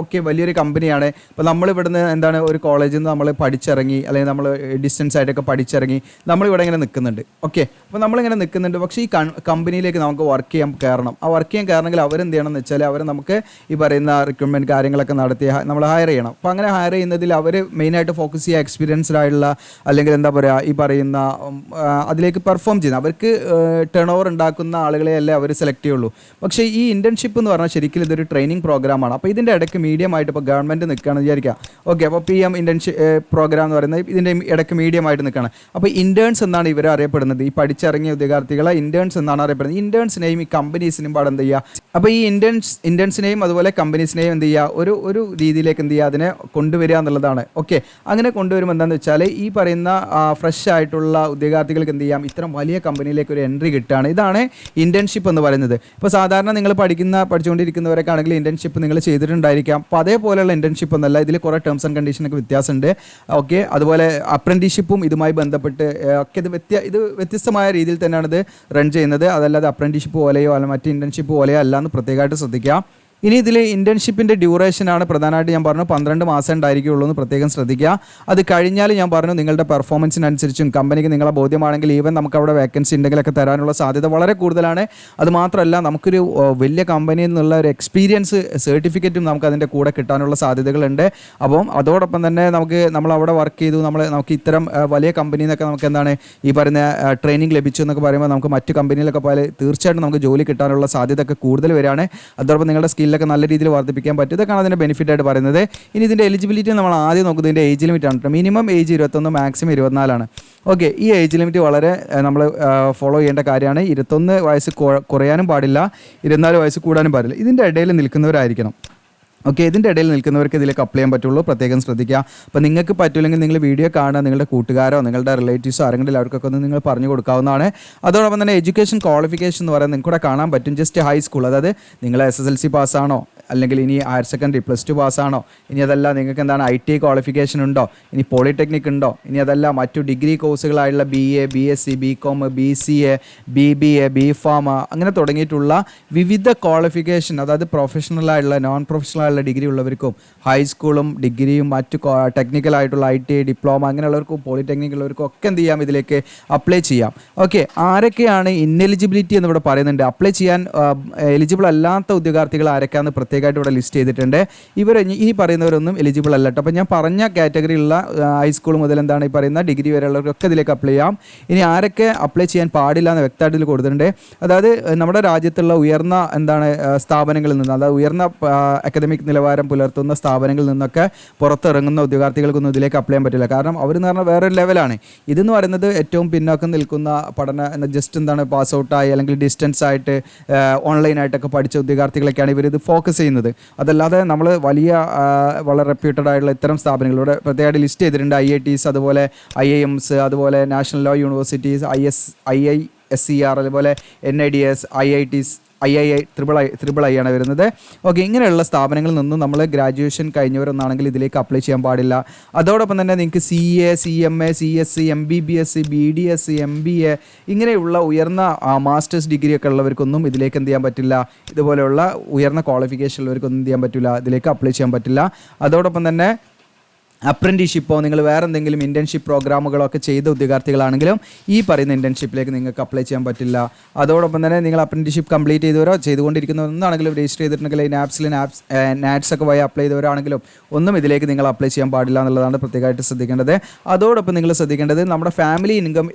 ഓക്കെ, വലിയൊരു കമ്പനിയാണ്. ഇപ്പോൾ നമ്മൾ ഇവിടുന്ന് ഒരു കോളേജിൽ നിന്ന് നമ്മൾ പഠിച്ചിറങ്ങി, അല്ലെങ്കിൽ നമ്മൾ ഡിസ്റ്റൻസ് ആയിട്ടൊക്കെ പഠിച്ചിറങ്ങി നമ്മളിവിടെ ഇങ്ങനെ നിൽക്കുന്നുണ്ട്. ഓക്കെ, അപ്പോൾ നമ്മളിങ്ങനെ നിൽക്കുന്നുണ്ട്. പക്ഷേ ഈ കമ്പനിയിലേക്ക് നമുക്ക് വർക്ക് ചെയ്യാൻ കയറണം. ആ വർക്ക് ചെയ്യാൻ കയറണമെങ്കിൽ അവരെന്ത് ചെയ്യണം എന്ന് വെച്ചാൽ അവർ നമുക്ക് ഈ പറയുന്ന റിക്രൂട്ട്മെൻറ്റ് കാര്യങ്ങളൊക്കെ നടത്തി നമ്മൾ ഹയർ ചെയ്യണം. അപ്പോൾ അങ്ങനെ ഹയർ ചെയ്യുന്നതിൽ അവർ മെയിനായിട്ട് ഫോക്കസ് ചെയ്യുക എക്സ്പീരിയൻസ്ഡ് ആയിട്ടുള്ള, അല്ലെങ്കിൽ ഈ പറയുന്ന അതിലേക്ക് പെർഫോം ചെയ്യുന്ന, അവർക്ക് ടേൺ ഓവർ ഉണ്ടാക്കുന്ന ആളുകളെയല്ലേ അവർ സെലക്ട് ചെയ്യുള്ളൂ. പക്ഷേ ഈ ഇന്റേൺഷിപ്പ് എന്ന് പറഞ്ഞാൽ ശരിക്കും ഇതൊരു ട്രെയിനിങ് പ്രോഗ്രാമാണ്. അപ്പോൾ ഇതിൻ്റെ ഇടയ്ക്ക് മീഡിയമായിട്ട് ഇപ്പോൾ ഗവൺമെൻറ് നിൽക്കുകയാണെന്ന് വിചാരിക്കുക. ഓക്കെ, അപ്പോൾ PM ഇന്റേൺഷിപ്പ് പ്രോഗ്രാം എന്ന് പറയുന്നത് ഇതിൻ്റെ ഇടയ്ക്ക് മീഡിയമായിട്ട് നിൽക്കുകയാണ്. അപ്പോൾ ഇൻറ്റേൺസ് എന്നാണ് ഇവർ അറിയപ്പെടുന്നത്. ഈ പഠിച്ചിറങ്ങിയ ഉദ്യോഗാർത്ഥികളെ ഇൻറ്റേൺസ് എന്നാണ് അറിയപ്പെടുന്നത്. ഇൻറ്റേൺസിനെയും ഈ കമ്പനീസിനും പാടെ എന്ത് ചെയ്യുക, അപ്പോൾ ഈ ഇൻറ്റേൺസിനെയും അതുപോലെ കമ്പനീസിനെയും എന്ത് ചെയ്യുക, ഒരു രീതിയിലേക്ക് എന്ത് ചെയ്യുക, അതിനെ കൊണ്ടുവരിക എന്നുള്ളതാണ്. ഓക്കെ, അങ്ങനെ കൊണ്ടുവരുമ്പോൾ എന്താണെന്ന് വെച്ചാൽ ഈ പറയുന്ന ഫ്രഷ് ആയിട്ടുള്ള ഉദ്യോഗാർത്ഥികൾക്ക് എന്ത് ചെയ്യാം, ഇത്തരം വലിയ കമ്പനിയിലേക്ക് ഒരു എൻട്രി കിട്ടുകയാണ്. ഇതാണ് ഇന്റേൺഷിപ്പ് എന്ന് പറയുന്നത്. ഇപ്പോൾ സാധാരണ നിങ്ങൾ പഠിച്ചുകൊണ്ടിരിക്കുന്നവരൊക്കെ ആണെങ്കിൽ ഇന്റേൺഷിപ്പ് നിങ്ങൾ ചെയ്തിട്ടുണ്ടായിരിക്കാം. അപ്പോൾ അതേപോലെയുള്ള ഇന്റേൺഷിപ്പ് എന്നല്ല, ഇതിൽ കുറേ ടേംസ് ആൻഡ് കണ്ടീഷനൊക്കെ വ്യത്യാസമുണ്ട്. ഓക്കെ, അതുപോലെ അപ്രന്റീഷിപ്പും ഇതുമായി ബന്ധപ്പെട്ട് ഒക്കെ ഇത് വ്യത്യസ്തമായ രീതിയിൽ തന്നെയാണ് ഇത് റൺ ചെയ്യുന്നത്. അതല്ലാതെ അപ്രന്റീഷിപ്പ് പോലെയോ അല്ലെങ്കിൽ മറ്റ് ഇന്റേൺഷിപ്പ് പോലെയോ അല്ല എന്ന് പ്രത്യേകമായിട്ട് ശ്രദ്ധിക്കുക. ഇനി ഇതിൽ ഇൻറ്റേൺഷിപ്പിൻ്റെ ഡ്യൂറേഷനാണ് പ്രധാനമായിട്ട് ഞാൻ പറഞ്ഞു 12 മാസം ഉണ്ടായിരിക്കുള്ളൂ എന്ന് പ്രത്യേകം ശ്രദ്ധിക്കുക. അത് കഴിഞ്ഞാൽ ഞാൻ പറഞ്ഞു നിങ്ങളുടെ പെർഫോമൻസിനനുസരിച്ചും കമ്പനിക്ക് നിങ്ങളെ ബോധ്യമാണെങ്കിൽ ഈവൻ നമുക്ക് അവിടെ വേക്കൻസി ഉണ്ടെങ്കിലൊക്കെ തരാനുള്ള സാധ്യത വളരെ കൂടുതലാണ്. അത് മാത്രമല്ല, നമുക്കൊരു വലിയ കമ്പനിയിൽ നിന്നുള്ള ഒരു എക്സ്പീരിയൻസ് സർട്ടിഫിക്കറ്റും നമുക്ക് അതിൻ്റെ കൂടെ കിട്ടാനുള്ള സാധ്യതകളുണ്ട്. അപ്പം അതോടൊപ്പം തന്നെ നമ്മൾ അവിടെ വർക്ക് ചെയ്തു, നമുക്ക് ഇത്തരം വലിയ കമ്പനിയിൽ നിന്നൊക്കെ നമുക്ക് ഈ പറയുന്ന ട്രെയിനിങ് ലഭിച്ചു എന്നൊക്കെ പറയുമ്പോൾ നമുക്ക് മറ്റ് കമ്പനിയിലൊക്കെ പോലെ തീർച്ചയായിട്ടും നമുക്ക് ജോലി കിട്ടാനുള്ള സാധ്യത ഒക്കെ കൂടുതൽ വരികയാണ്. അതോടൊപ്പം നിങ്ങളുടെ സ്കില്ലൊക്കെ നല്ല രീതിയിൽ വർദ്ധിപ്പിക്കാൻ പറ്റും. ഇതൊക്കെയാണ് അതിൻ്റെ ബെനിഫിറ്റ് ആയിട്ട് പറയുന്നത്. ഇനി ഇതിൻ്റെ എലിജിബിലിറ്റി നമ്മൾ ആദ്യം നോക്കുന്നത് ഇതിൻ്റെ ഏജ് ലിമിറ്റ് ആണ്. മിനിമം ഏജ് 21, മാക്സിമം 24 ആണ്. ഓക്കെ, ഈ ഏജ് ലിമിറ്റ് വളരെ നമ്മൾ ഫോളോ ചെയ്യേണ്ട കാര്യമാണ്. 21 വയസ്സ് കുറയാനും പാടില്ല, 24 വയസ്സ് കൂടാനും പാടില്ല. ഇതിൻ്റെ ഇടയിൽ നിൽക്കുന്നവരായിരിക്കണം. ഓക്കെ, ഇതിൻ്റെ ഇടയിൽ നിൽക്കുന്നവർക്ക് ഇതിലേക്ക് അപ്ലൈ ചെയ്യാൻ പറ്റുള്ളൂ. പ്രത്യേകം ശ്രദ്ധിക്കുക. അപ്പോൾ നിങ്ങൾക്ക് പറ്റില്ലെങ്കിൽ നിങ്ങൾ വീഡിയോ കാണുക, നിങ്ങളുടെ കൂട്ടുകാരോ നിങ്ങളുടെ റിലേറ്റീവ്സോ ആരെങ്കിലും അവർക്കൊക്കെ ഒന്ന് നിങ്ങൾ പറഞ്ഞു കൊടുക്കാവുന്നതാണ്. അതോടൊപ്പം തന്നെ എഡ്യൂക്കേഷൻ ക്വാളിഫിക്കേഷൻ എന്ന് പറയുന്നത് നിങ്ങൾക്ക് കൂടെ കാണാൻ പറ്റും. ജസ്റ്റ് ഹൈസ്കൂൾ, അതായത് നിങ്ങൾ SSLC പാസ്സാണോ, അല്ലെങ്കിൽ ഇനി ഹയർ സെക്കൻഡറി +2 പാസ്സാണോ, ഇനി അതല്ല നിങ്ങൾക്ക് ITI ക്വാളിഫിക്കേഷൻ ഉണ്ടോ, ഇനി പോളിടെക്നിക് ഉണ്ടോ, ഇനി അതല്ല മറ്റു degree കോഴ്സുകളായുള്ള BA, BSc, BCom, BCA, BBA, BPharm അങ്ങനെ തുടങ്ങിയിട്ടുള്ള വിവിധ ക്വാളിഫിക്കേഷൻ, അതായത് പ്രൊഫഷണലായിട്ടുള്ള നോൺ പ്രൊഫഷണൽ ഡിഗ്രി ഉള്ളവർക്കും ഹൈസ്കൂളും ഡിഗ്രിയും മറ്റു ടെക്നിക്കലായിട്ടുള്ള ITI ഡിപ്ലോമ അങ്ങനെയുള്ളവർക്കും പോളിടെക്നിക് ഉള്ളവർക്കും ഒക്കെ എന്ത് ചെയ്യാം, ഇതിലേക്ക് അപ്ലൈ ചെയ്യാം. ഓക്കെ, ആരൊക്കെയാണ് ഇന്നെലിജിബിലിറ്റി എന്നിവിടെ പറയുന്നുണ്ട്. അപ്ലൈ ചെയ്യാൻ എലിജിബിൾ അല്ലാത്ത ഉദ്യോഗാർത്ഥികൾ ആരൊക്കെയാണെന്ന് പ്രത്യേകമായിട്ട് ഇവിടെ ലിസ്റ്റ് ചെയ്തിട്ടുണ്ട്. ഈ പറയുന്നവരൊന്നും എലിജിബിൾ അല്ല കേട്ടോ. അപ്പോൾ ഞാൻ പറഞ്ഞ കാറ്റഗറിയിലുള്ള ഹൈസ്കൂൾ മുതൽ ഈ പറയുന്ന ഡിഗ്രി വരെയുള്ളവർക്കൊക്കെ ഇതിലേക്ക് അപ്ലൈ ചെയ്യാം. ഇനി ആരൊക്കെ അപ്ലൈ ചെയ്യാൻ പാടില്ല എന്ന് വ്യക്തമായിട്ട് ഇതിൽ കൊടുത്തിട്ടുണ്ട്. അതായത് നമ്മുടെ രാജ്യത്തുള്ള ഉയർന്ന സ്ഥാപനങ്ങളിൽ നിന്ന്, അതായത് ഉയർന്ന അക്കാദമിക് നിലവാരം പുലർത്തുന്ന സ്ഥാപനങ്ങളിൽ നിന്നൊക്കെ പുറത്തിറങ്ങുന്ന ഉദ്യോഗാർത്ഥികൾക്കൊന്നും ഇതിലേക്ക് അപ്ലൈ ചെയ്യാൻ പറ്റില്ല. കാരണം അവരെന്ന് പറഞ്ഞാൽ വേറൊരു ലെവലാണ്. ഇതെന്ന് പറയുന്നത് ഏറ്റവും പിന്നോക്കം നിൽക്കുന്ന ജസ്റ്റ് പാസ് ഔട്ടായി അല്ലെങ്കിൽ ഡിസ്റ്റൻസ് ആയിട്ട് ഓൺലൈനായിട്ടൊക്കെ പഠിച്ച ഉദ്യോഗാർത്ഥികളൊക്കെയാണ് ഇവരിത് ഫോക്കസ് ചെയ്യുന്നത്. അതല്ലാതെ നമ്മൾ വളരെ റെപ്യൂട്ടഡ് ആയിട്ടുള്ള ഇത്തരം സ്ഥാപനങ്ങളിലൂടെ പ്രത്യേകമായിട്ട് ലിസ്റ്റ് ചെയ്തിട്ടുണ്ട്. IITs, അതുപോലെ IIMs, അതുപോലെ നാഷണൽ ലോ യൂണിവേഴ്സിറ്റീസ്, IISER, അതുപോലെ NIDS, IITs, III ആണ് വരുന്നത്. ഓക്കെ, ഇങ്ങനെയുള്ള സ്ഥാപനങ്ങളിൽ നിന്നും നമ്മൾ ഗ്രാജുവേഷൻ കഴിഞ്ഞവരൊന്നാണെങ്കിൽ ഇതിലേക്ക് അപ്ലൈ ചെയ്യാൻ പാടില്ല. അതോടൊപ്പം തന്നെ നിങ്ങൾക്ക് CA, CMA, CSc, MBBS, BDS, MBA ഇങ്ങനെയുള്ള ഉയർന്ന മാസ്റ്റേഴ്സ് ഡിഗ്രി ഒക്കെ ഉള്ളവർക്കൊന്നും ഇതിലേക്ക് എന്ത് ചെയ്യാൻ പറ്റില്ല. ഇതുപോലെയുള്ള ഉയർന്ന ക്വാളിഫിക്കേഷൻ ഉള്ളവർക്കൊന്നും എന്ത് ചെയ്യാൻ പറ്റില്ല, ഇതിലേക്ക് അപ്ലൈ ചെയ്യാൻ പറ്റില്ല. അതോടൊപ്പം തന്നെ അപ്രന്റീഷിപ്പോ നിങ്ങൾ വേറെ എന്തെങ്കിലും ഇന്റേൺഷിപ്പ് പ്രോഗ്രാമുകളൊക്കെ ചെയ്ത ഉദ്യോഗാർത്ഥികളാണെങ്കിലും ഈ പറയുന്ന ഇന്റേൺഷിപ്പിലേക്ക് നിങ്ങൾക്ക് അപ്ലൈ ചെയ്യാൻ പറ്റില്ല. അതോടൊപ്പം തന്നെ നിങ്ങൾ അപ്രന്റീഷിപ്പ് കംപ്ലീറ്റ് ചെയ്തവരോ ചെയ്തുകൊണ്ടിരിക്കുന്നവരാണെങ്കിലും രജിസ്റ്റർ ചെയ്തിട്ടുണ്ടെങ്കിൽ നാറ്റ്സ് ഒക്കെ വഴി അപ്ലൈ ചെയ്തവരാണെങ്കിലും ഒന്നും ഇതിലേക്ക് നിങ്ങൾ അപ്ലൈ ചെയ്യാൻ പാടില്ല എന്നുള്ളതാണ് പ്രത്യേകമായിട്ട് ശ്രദ്ധിക്കേണ്ടത്. അതോടൊപ്പം നിങ്ങൾ ശ്രദ്ധിക്കേണ്ടത് നമ്മുടെ ഫാമിലി ഇൻകം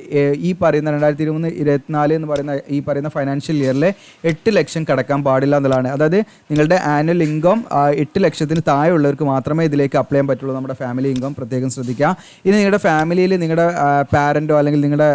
ഈ പറയുന്ന 2023-24 എന്ന് പറയുന്ന ഈ പറയുന്ന ഫൈനാൻഷ്യൽ ഇയറിൽ 8 ലക്ഷം കടക്കാൻ പാടില്ല എന്നുള്ളതാണ്. അതായത് നിങ്ങളുടെ ആനുവൽ ഇൻകം 8 ലക്ഷത്തിന് താഴെ ഉള്ളവർക്ക് മാത്രമേ ഇതിലേക്ക് അപ്ലൈ ചെയ്യാൻ പറ്റുള്ളൂ നമ്മുടെ ഫാമിലി ഫാമിലി ഇൻകം പ്രത്യേകം ശ്രദ്ധിക്കുക. ഇനി നിങ്ങളുടെ ഫാമിലിയിൽ നിങ്ങളുടെ പാരൻറ്റോ അല്ലെങ്കിൽ നിങ്ങളുടെ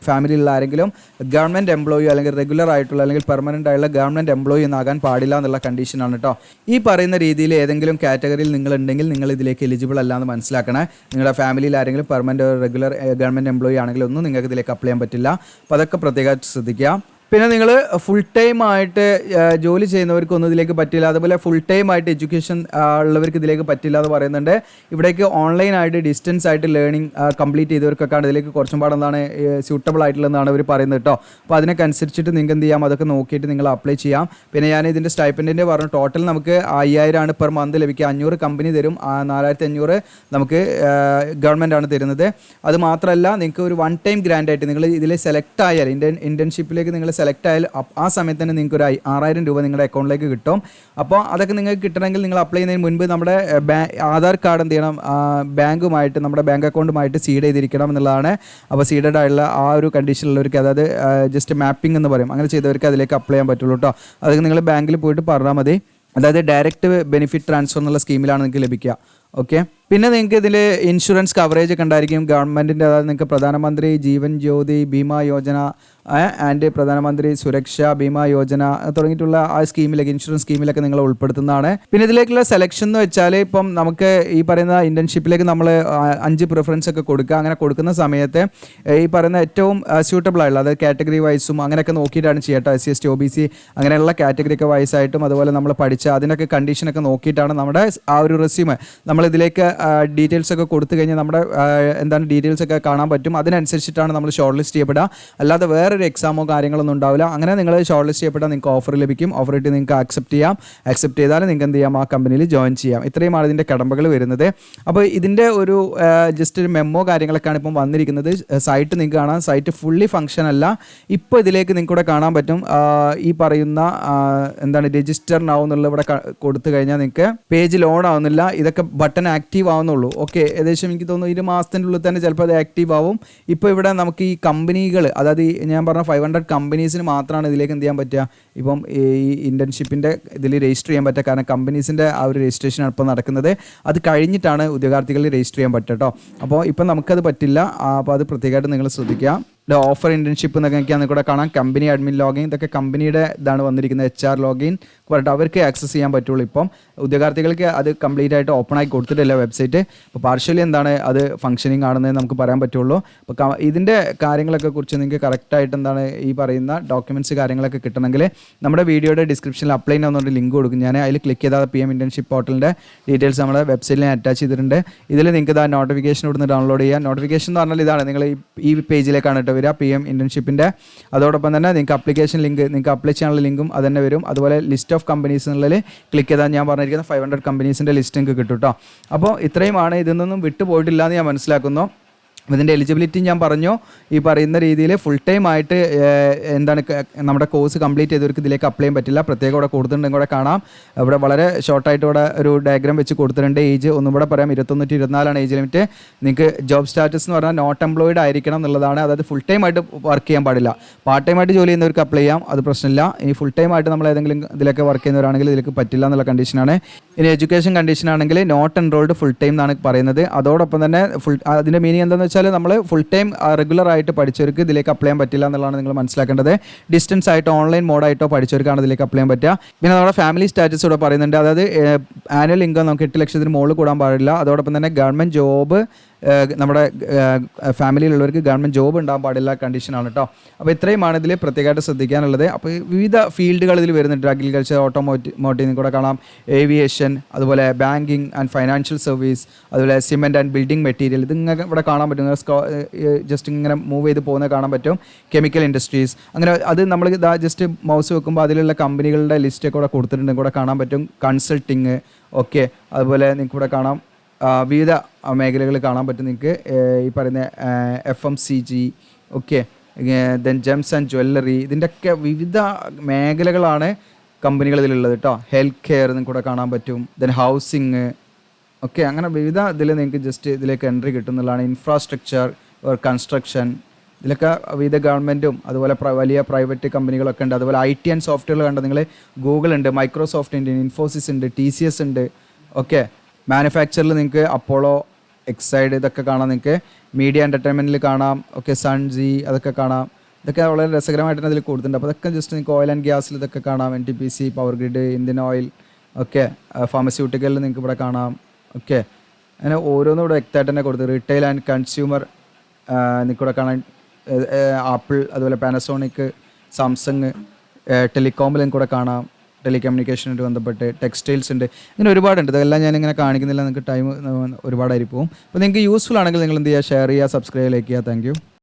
ഫാമിലിയിലുള്ള ആരെങ്കിലും ഗവൺമെൻറ് എംപ്ലോയിയോ അല്ലെങ്കിൽ റെഗുലർ ആയിട്ടുള്ള അല്ലെങ്കിൽ പെർമനൻ്റ് ആയിട്ടുള്ള ഗവൺമെൻറ് എംപ്ലോയി ഒന്നാകാൻ പാടില്ല എന്നുള്ള കണ്ടീഷനാണ് കേട്ടോ. ഈ പറയുന്ന രീതിയിൽ ഏതെങ്കിലും കാറ്റഗറിയിൽ നിങ്ങളുണ്ടെങ്കിൽ നിങ്ങൾ ഇതിലേക്ക് എലിജിബിൾ അല്ല എന്ന് മനസ്സിലാക്കണേ. നിങ്ങളുടെ ഫാമിലിയിൽ ആരെങ്കിലും പെർമനൻ്റ് റെഗുലർ ഗവൺമെൻറ് എംപ്ലോയി ആണെങ്കിൽ ഒന്നും നിങ്ങൾക്ക് ഇതിലേക്ക് അപ്ലൈ ചെയ്യാൻ പറ്റില്ല. അപ്പോൾ അതൊക്കെ പ്രത്യേകമായിട്ട് ശ്രദ്ധിക്കുക. പിന്നെ നിങ്ങൾ ഫുൾ ടൈം ആയിട്ട് ജോലി ചെയ്യുന്നവർക്കൊന്നും ഇതിലേക്ക് പറ്റില്ല. അതുപോലെ ഫുൾ ടൈം ആയിട്ട് എഡ്യൂക്കേഷൻ ഉള്ളവർക്ക് ഇതിലേക്ക് പറ്റില്ല എന്ന് പറയുന്നുണ്ട്. ഇവിടേക്ക് ഓൺലൈനായിട്ട് ഡിസ്റ്റൻസ് ആയിട്ട് ലേണിംഗ് കംപ്ലീറ്റ് ചെയ്തവർക്കൊക്കെയാണ് ഇതിലേക്ക് കുറച്ചും പാടെ എന്താണ് സ്യൂട്ടബിൾ ആയിട്ടുള്ളതെന്നാണ് അവർ പറയുന്നത് കേട്ടോ. അപ്പോൾ അതിനൊക്കെ അനുസരിച്ചിട്ട് നിങ്ങൾക്ക് എന്ത് ചെയ്യാം, അതൊക്കെ നോക്കിയിട്ട് നിങ്ങൾ അപ്ലൈ ചെയ്യാം. പിന്നെ ഞാൻ ഇതിൻ്റെ സ്റ്റൈപ്പൻഡിൻ്റെ പറഞ്ഞു, ടോട്ടൽ നമുക്ക് 5000 ആണ് പെർ മന്ത് ലഭിക്കുക. 500 കമ്പനി തരും, 4500 നമുക്ക് ഗവൺമെൻറ് ആണ് തരുന്നത്. അത് മാത്രമല്ല നിങ്ങൾക്ക് ഒരു വൺ ടൈം ഗ്രാൻഡ് ആയിട്ട് നിങ്ങൾ ഇതിൽ സെലക്ട് ആയാൽ ഇന്റേൺഷിപ്പിലേക്ക് നിങ്ങൾ സെലക്ട് ആയാൽ ആ സമയത്ത് തന്നെ നിങ്ങൾക്ക് ഒരു 6000 രൂപ നിങ്ങളുടെ അക്കൗണ്ടിലേക്ക് കിട്ടും. അപ്പോൾ അതൊക്കെ നിങ്ങൾക്ക് കിട്ടണമെങ്കിൽ നിങ്ങൾ അപ്ലൈ ചെയ്യുന്നതിന് മുൻപ് നമ്മുടെ ആധാർ കാർഡ് എന്ത് ചെയ്യണം, ബാങ്കുമായിട്ട് നമ്മുടെ ബാങ്ക് അക്കൗണ്ടുമായിട്ട് സീഡ് ചെയ്തിരിക്കണം എന്നുള്ളതാണ്. അപ്പോൾ സീഡഡ് ആയിട്ടുള്ള ആ ഒരു കണ്ടീഷനിലുള്ളവർക്ക്, അതായത് ജസ്റ്റ് മാപ്പിംഗ് എന്ന് പറയും, അങ്ങനെ ചെയ്തവർക്ക് അതിലേക്ക് അപ്ലൈ ചെയ്യാൻ പറ്റുള്ളൂ കേട്ടോ. അതൊക്കെ നിങ്ങൾ ബാങ്കിൽ പോയിട്ട് പറഞ്ഞാൽ മതി. അതായത് ഡയറക്റ്റ് ബെനിഫിറ്റ് ട്രാൻസ്ഫർ എന്നുള്ള സ്കീമിലാണ് നിങ്ങൾക്ക് ലഭിക്കുക. ഓക്കെ. പിന്നെ നിങ്ങൾക്ക് ഇതിൽ ഇൻഷുറൻസ് കവറേജ് ഒക്കെ ഉണ്ടായിരിക്കും ഗവൺമെൻറ്റിൻ്റെ. അതായത് നിങ്ങൾക്ക് പ്രധാനമന്ത്രി ജീവൻ ജ്യോതി ബീമാ യോജന ആൻഡ് പ്രധാനമന്ത്രി സുരക്ഷ ബീമാ യോജന തുടങ്ങിയിട്ടുള്ള ആ സ്കീമിലൊക്കെ, ഇൻഷുറൻസ് സ്കീമിലൊക്കെ നിങ്ങൾ ഉൾപ്പെടുത്തുന്നതാണ്. പിന്നെ ഇതിലേക്കുള്ള സെലക്ഷൻ എന്ന് വെച്ചാൽ ഇപ്പം നമുക്ക് ഈ പറയുന്ന ഇൻറ്റേൺഷിപ്പിലേക്ക് നമ്മൾ 5 പ്രിഫറൻസ് ഒക്കെ കൊടുക്കുക. അങ്ങനെ കൊടുക്കുന്ന സമയത്ത് ഈ പറയുന്ന ഏറ്റവും സ്യൂട്ടബിൾ ആയിട്ടുള്ള, അതായത് കാറ്റഗറി വൈസും അങ്ങനെയൊക്കെ നോക്കിയിട്ടാണ് ചെയ്യട്ടോ. SC ST OBC അങ്ങനെയുള്ള കാറ്റഗറി ഒക്കെ വൈസായിട്ടും അതുപോലെ നമ്മൾ പഠിച്ച അതിനൊക്കെ കണ്ടീഷനൊക്കെ നോക്കിയിട്ടാണ് നമ്മുടെ ആ ഒരു റെസ്യൂമ് നമ്മളിതിലേക്ക് ഡീറ്റെയിൽസ് ഒക്കെ കൊടുത്തു കഴിഞ്ഞാൽ നമ്മുടെ എന്താണ് ഡീറ്റെയിൽസ് ഒക്കെ കാണാൻ പറ്റും. അതിനനുസരിച്ചിട്ടാണ് നമ്മൾ ഷോർട്ട് ലിസ്റ്റ് ചെയ്യപ്പെടുക. അല്ലാതെ വേറൊരു എക്സാമോ കാര്യങ്ങളൊന്നും ഉണ്ടാവില്ല. അങ്ങനെ നിങ്ങൾ ഷോർട്ട് ലിസ്റ്റ് ചെയ്യപ്പെട്ടാൽ നിങ്ങൾക്ക് ഓഫർ ലഭിക്കും. ഓഫർ ഇട്ട് നിങ്ങൾക്ക് ആക്സെപ്റ്റ് ചെയ്യാം. ആക്സെപ്റ്റ് ചെയ്താൽ നിങ്ങൾക്ക് എന്ത് ചെയ്യാം, ആ കമ്പനിയിൽ ജോയിൻ ചെയ്യാം. ഇത്രയുമാണ് ഇതിൻ്റെ കടമ്പകൾ വരുന്നത്. അപ്പോൾ ഇതിൻ്റെ ഒരു ജസ്റ്റ് ഒരു മെമ്മോ കാര്യങ്ങളൊക്കെയാണ് ഇപ്പം വന്നിരിക്കുന്നത്. സൈറ്റ് നിങ്ങൾക്ക് കാണാം. സൈറ്റ് ഫുള്ളി ഫങ്ഷൻ അല്ല. ഇപ്പോൾ ഇതിലേക്ക് നിങ്ങൾക്ക് ഇവിടെ കാണാൻ പറ്റും. ഈ പറയുന്ന എന്താണ് രജിസ്റ്റർ നൗ എന്നുള്ള ഇവിടെ കൊടുത്തു കഴിഞ്ഞാൽ നിങ്ങൾക്ക് പേജ് ലോഡ് ആവുന്നില്ല. ഇതൊക്കെ ബട്ടൺ ആക്റ്റീവ് ആവുന്നുള്ളൂ. ഓക്കെ, ഏകദേശം എനിക്ക് തോന്നുന്നു 1 മാസത്തിൻ്റെ ഉള്ളിൽ തന്നെ ചിലപ്പോൾ അത് ആക്റ്റീവ് ആവും. ഇപ്പോൾ ഇവിടെ നമുക്ക് ഈ കമ്പനികൾ, അതായത് ഞാൻ പറഞ്ഞ 500 കമ്പനീസിന് മാത്രമാണ് ഇതിലേക്ക് എന്ത് ചെയ്യാൻ പറ്റുക, ഇപ്പം ഈ ഇൻറ്റേൺഷിപ്പിൻ്റെ ഇതിൽ രജിസ്റ്റർ ചെയ്യാൻ പറ്റുക. കാരണം കമ്പനീസിൻ്റെ ആ ഒരു രജിസ്ട്രേഷനാണ് ഇപ്പോൾ നടക്കുന്നത്. അത് കഴിഞ്ഞിട്ടാണ് ഉദ്യോഗാർത്ഥികൾ രജിസ്റ്റർ ചെയ്യാൻ പറ്റുക കേട്ടോ. അപ്പോൾ ഇപ്പം നമുക്കത് പറ്റില്ല. അപ്പോൾ അത് പ്രത്യേകമായിട്ട് നിങ്ങൾ ശ്രദ്ധിക്കുക. ഓഫർ ഇൻറ്റേൺഷിപ്പ് എന്നൊക്കെയാണ് കൂടെ കാണാം. കമ്പനി അഡ്മിൻ ലോഗിൻ, ഇതൊക്കെ കമ്പനിയുടെ ഇതാണ് വന്നിരിക്കുന്നത്. HR ലോഗിൻ പറഞ്ഞിട്ട് അവർക്ക് ആക്സസ് ചെയ്യാൻ പറ്റുള്ളൂ. ഇപ്പം ഉദ്യോഗാർത്ഥികൾക്ക് അത് കംപ്ലീറ്റ് ആയിട്ട് ഓപ്പൺ ആയി കൊടുത്തിട്ടില്ല വെബ്സൈറ്റ്. അപ്പോൾ പാർഷ്യലി എന്താണ് അത് ഫംഗ്ഷനിങ് ആണെന്ന് നമുക്ക് പറയാൻ പറ്റുള്ളൂ. അപ്പോൾ ഇതിൻ്റെ കാര്യങ്ങളൊക്കെ കുറിച്ച് നിങ്ങൾക്ക് കറക്റ്റായിട്ട് എന്താണ് ഈ പറയുന്ന ഡോക്യുമെൻറ്റ്സ് കാര്യങ്ങളൊക്കെ കിട്ടണമെങ്കിൽ നമ്മുടെ വീഡിയോയുടെ ഡിസ്ക്രിപ്ഷനിൽ അപ്ലൈ ചെയ്യുന്ന ലിങ്ക് കൊടുക്കും. ഞാൻ അതിൽ ക്ലിക്ക് ചെയ്താൽ PM ഇൻറ്റേൺഷിപ്പ് പോർട്ടലിൻ്റെ ഡീറ്റെയിൽസ് നമ്മുടെ വെബ്സൈറ്റിൽ ഞാൻ അറ്റാച്ച് ചെയ്തിട്ടുണ്ട്. ഇതിൽ നിങ്ങൾക്ക് ഇതാ നോട്ടിഫിക്കേഷൻ ഇവിടുന്ന് ഡൗൺലോഡ് ചെയ്യാം. നോട്ടിഫിക്കേഷൻ എന്ന് പറഞ്ഞാൽ ഇതാണ്, നിങ്ങൾ ഈ പേജിലേക്കാണ് കേട്ടോ വരിക, PM ഇൻറ്റേൺഷിപ്പിൻ്റെ. അതോടൊപ്പം തന്നെ നിങ്ങൾക്ക് അപ്ലിക്കേഷൻ ലിങ്ക്, നിങ്ങൾക്ക് അപ്ലൈ ചെയ്യാനുള്ള ലിങ്കും അത് തന്നെ വരും. അതുപോലെ ലിസ്റ്റ് ഓഫ് കമ്പനീസ് എന്നുള്ളതിൽ ക്ലിക്ക് ചെയ്താൽ ഞാൻ പറഞ്ഞിരിക്കുന്ന 500 കമ്പനീസിൻ്റെ ലിസ്റ്റ് നിങ്ങൾക്ക് കിട്ടും കേട്ടോ. അപ്പോൾ ഇത്രയുമാണ്. ഇതിൽ നിന്നും വിട്ടു പോയിട്ടില്ല എന്ന് ഞാൻ മനസ്സിലാക്കുന്നു. ഇതിൻ്റെ എലിജിബിലിറ്റി ഞാൻ പറഞ്ഞു. ഈ പറയുന്ന രീതിയിൽ ഫുൾ ടൈം ആയിട്ട് എന്താണ് നമ്മുടെ കോഴ്സ് കംപ്ലീറ്റ് ചെയ്തവർക്ക് ഇതിലേക്ക് അപ്ലൈ ചെയ്യാൻ പറ്റില്ല. പ്രത്യേകം ഇവിടെ കൊടുത്തിട്ടുണ്ടെങ്കിൽ കൂടെ കാണാം. ഇവിടെ വളരെ ഷോർട്ടായിട്ട് ഇവിടെ ഒരു ഡയഗ്രാം വെച്ച് കൊടുത്തിട്ടുണ്ട്. ഏജ് ഒന്നും കൂടെ പറയാം, 21 to 24 ഏജ് ലിമിറ്റ്. നിങ്ങൾക്ക് ജോബ് സ്റ്റാറ്റസ് എന്ന് പറഞ്ഞാൽ നോട്ട് എംപ്ലോയിഡ് ആയിരിക്കണം എന്നുള്ളതാണ്. അതായത് ഫുൾ ടൈം ആയിട്ട് വർക്ക് ചെയ്യാൻ പാടില്ല. പാർട്ട് ടൈം ആയിട്ട് ജോലി ചെയ്യുന്നവർക്ക് അപ്ലൈ ചെയ്യാം, അത് പ്രശ്നമില്ല. ഇനി ഫുൾ ടൈം ആയിട്ട് നമ്മൾ ഏതെങ്കിലും ഇതിലൊക്കെ വർക്ക് ചെയ്യുന്നവരാണെങ്കിൽ ഇതിലേക്ക് പറ്റില്ല എന്നുള്ള കണ്ടീഷനാണ്. ഇനി എഡ്യൂക്കേഷൻ കണ്ടീഷൻ ആണെങ്കിൽ നോട്ട് എൻറോൾഡ് ഫുൾ ടൈം എന്നാണ് പറയുന്നത്. അതോടൊപ്പം തന്നെ അതിൻ്റെ മീനിങ് എന്താണെന്ന് വെച്ചാൽ നമ്മൾ ഫുൾ ടൈം റെഗുലർ ആയിട്ട് പഠിച്ചവർക്ക് ഇതിലേക്ക് അപ്ലൈ ചെയ്യാൻ പറ്റില്ല എന്നുള്ളതാണ് നിങ്ങൾ മനസ്സിലാക്കേണ്ടത്. ഡിസ്റ്റൻസ് ആയിട്ടോ ഓൺലൈൻ മോഡായിട്ടോ പഠിച്ചവർക്കാണ് ഇതിലേക്ക് അപ്ലൈ ചെയ്യാൻ പറ്റുക. പിന്നെ നമ്മുടെ ഫാമിലി സ്റ്റാറ്റസ് ഇവിടെ പറയുന്നുണ്ട്. അതായത് ആനുവൽ ഇൻകം നമുക്ക് 8 ലക്ഷത്തിന് മുകളിൽ കൂടാൻ പാടില്ല. അതോടൊപ്പം തന്നെ ഗവൺമെൻറ് ജോബ്, നമ്മുടെ ഫാമിലിയിലുള്ളവർക്ക് ഗവൺമെൻറ് ജോബ് ഉണ്ടാകാൻ പാടില്ല കണ്ടീഷനാണ് കേട്ടോ. അപ്പോൾ ഇത്രയുമാണ് ഇതിൽ പ്രത്യേകമായിട്ട് ശ്രദ്ധിക്കാനുള്ളത്. അപ്പോൾ വിവിധ ഫീൽഡുകൾ ഇതിൽ വരുന്നുണ്ട്. അഗ്രികൾച്ചർ, ഓട്ടോമോട്ടീവ് കൂടെ കാണാം, ഏവിയേഷൻ, അതുപോലെ ബാങ്കിങ് ആൻഡ് ഫൈനാൻഷ്യൽ സർവീസ്, അതുപോലെ സിമെൻറ്റ് ആൻഡ് ബിൽഡിംഗ് മെറ്റീരിയൽ, ഇത് നിങ്ങൾക്ക് ഇവിടെ കാണാൻ പറ്റും. ജസ്റ്റ് ഇങ്ങനെ മൂവ് ചെയ്ത് പോകുന്നത് കാണാൻ പറ്റും. കെമിക്കൽ ഇൻഡസ്ട്രീസ്, അങ്ങനെ അത് നമ്മൾ ഇതാ ജസ്റ്റ് മൗസ് വെക്കുമ്പോൾ അതിലുള്ള കമ്പനികളുടെ ലിസ്റ്റൊക്കെ ഇവിടെ കൊടുത്തിട്ടുണ്ട്, കൂടെ കാണാൻ പറ്റും. കൺസൾട്ടിങ്, ഓക്കെ, അതുപോലെ നിങ്ങൾക്ക് ഇവിടെ കാണാം വിവിധ മേഖലകൾ കാണാൻ പറ്റും നിങ്ങൾക്ക്. ഈ പറയുന്ന FMCG, okay, then Gems and jewellery, ഇതിൻ്റെയൊക്കെ വിവിധ മേഖലകളാണ് കമ്പനികൾ ഇതിലുള്ളത് കേട്ടോ. ഹെൽത്ത് കെയർ നിങ്ങൾക്ക് കൂടെ കാണാൻ പറ്റും. ദെൻ ഹൗസിങ്, ഓക്കെ, അങ്ങനെ വിവിധ ഇതിൽ നിങ്ങൾക്ക് ജസ്റ്റ് ഇതിലേക്ക് എൻട്രി കിട്ടുന്നതാണ്. ഇൻഫ്രാസ്ട്രക്ചർ ഓർ കൺസ്ട്രക്ഷൻ, ഇതിലൊക്കെ വിവിധ ഗവൺമെൻറ്റും അതുപോലെ വലിയ പ്രൈവറ്റ് കമ്പനികളൊക്കെ ഉണ്ട്. അതുപോലെ IT ആൻഡ് സോഫ്റ്റ്വെയർ കണ്ട നിങ്ങൾ ഗൂഗിൾ ഉണ്ട്, മൈക്രോസോഫ്റ്റ് ഉണ്ട്, ഇൻഫോസിസ് ഉണ്ട്, TCS ഉണ്ട്. ഓക്കെ, മാനുഫാക്ചറിൽ നിങ്ങൾക്ക് അപ്പോളോ, എക്സൈഡ് ഇതൊക്കെ കാണാം. നിങ്ങൾക്ക് മീഡിയ എൻ്റർടൈൻമെൻറ്റിൽ കാണാം. ഓക്കെ, സൺ ജി അതൊക്കെ കാണാം. ഇതൊക്കെ വളരെ രസകരമായിട്ട് അതിൽ കൊടുത്തിട്ടുണ്ട്. അപ്പോൾ അതൊക്കെ ജസ്റ്റ് നിങ്ങൾക്ക് ഓയിൽ ആൻഡ് ഗ്യാസിൽ ഇതൊക്കെ കാണാം. NTPC, Power Grid, Indian Oil, okay, ഫാർമസ്യൂട്ടിക്കലിൽ നിങ്ങൾക്ക് ഇവിടെ കാണാം. ഓക്കെ, അങ്ങനെ ഓരോന്നും ഇവിടെ വ്യക്തമായിട്ട് തന്നെ കൊടുത്തു. റീറ്റെയിൽ ആൻഡ് കൺസ്യൂമർ നിങ്ങൾക്ക് ഇവിടെ കാണാൻ. ആപ്പിൾ, അതുപോലെ പാനസോണിക്, സാംസങ്, ടെലികോമിൽ നിങ്ങൾക്ക് ഇവിടെ കാണാം. ടെലികമ്മ്യൂണിക്കേഷനായിട്ട് ബന്ധപ്പെട്ട് ടെക്സ്റ്റൈൽസ് ഉണ്ട്. ഇങ്ങനെ ഒരുപാടുണ്ട്. ഇതെല്ലാം ഞാനിങ്ങനെ കാണിക്കുന്നില്ല, നിങ്ങൾക്ക് ടൈം ഒരുപാടായി പോകും. അപ്പോൾ നിങ്ങൾക്ക് യൂസ്ഫുൾ ആണെങ്കിൽ നിങ്ങൾ എന്ത് ചെയ്യുക, ഷെയർ ചെയ്യുക, സബ്സ്ക്രൈബ്, ലൈക്ക് ചെയ്യുക. Thank you.